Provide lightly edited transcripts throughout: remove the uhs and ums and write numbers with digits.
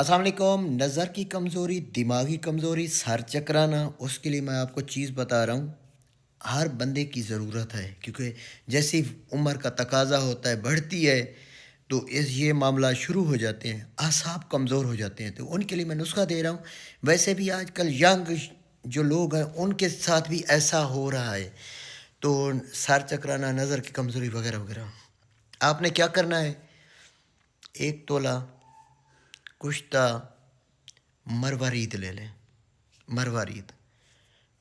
अस्सलाम वालेकुम। नज़र की कमज़ोरी, दिमागी कमज़ोरी, सर चकराना, उसके लिए मैं आपको चीज़ बता रहा हूँ। हर बंदे की ज़रूरत है क्योंकि जैसी उम्र का तकाज़ा होता है, बढ़ती है, तो इस ये मामला शुरू हो जाते हैं, असाब कमज़ोर हो जाते हैं, तो उनके लिए मैं नुस्खा दे रहा हूँ। वैसे भी आजकल यंग जो लोग हैं उनके साथ भी ऐसा हो रहा है, तो सर चकराना, नज़र की कमज़ोरी वगैरह वगैरह। आपने क्या करना है, 1 तोला कुश्ता मरवारीद ले लें। मरवारीद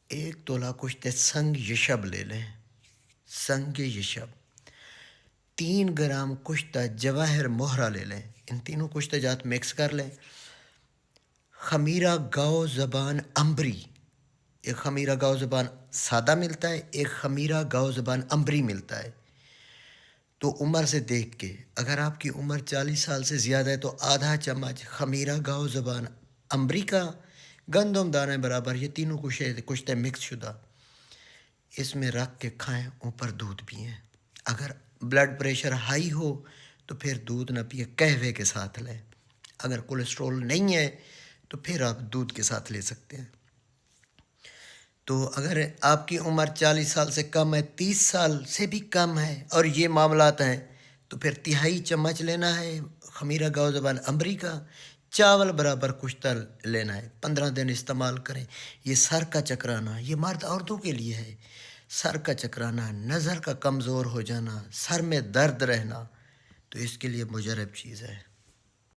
1 तोला कुश्ते संग यशब ले लें। संग यशब 3 ग्राम कुश्ता जवाहर मोहरा ले लें। इन तीनों कुश्ते जात मिक्स कर लें। खमीरा गाओ ज़बान अम्बरी, एक खमीरा गाओ ज़बान सादा मिलता है, एक खमीरा गाओ ज़बान अम्बरी मिलता है। तो उम्र से देख के, अगर आपकी उम्र 40 साल से ज़्यादा है तो आधा चम्मच खमीरा गाओ ज़बान अम्बरी का, गंदम दाने बराबर, ये तीनों कुश्ते मिक्स शुदा इसमें रख के खाएं। ऊपर दूध पिएं। अगर ब्लड प्रेशर हाई हो तो फिर दूध ना पिए, कहवे के साथ लें। अगर कोलेस्ट्रॉल नहीं है तो फिर आप दूध के साथ ले सकते हैं। तो अगर आपकी उम्र 40 साल से कम है, 30 साल से भी कम है और ये मामलात हैं, तो फिर तिहाई चम्मच लेना है खमीरा गाओ ज़बान अम्बरी का। चावल बराबर कुश्ता लेना है। 15 दिन इस्तेमाल करें। ये सर का चकराना, ये मर्द औरतों के लिए है। सर का चकराना, नज़र का कमज़ोर हो जाना, सर में दर्द रहना, तो इसके लिए मुजरब चीज़ है।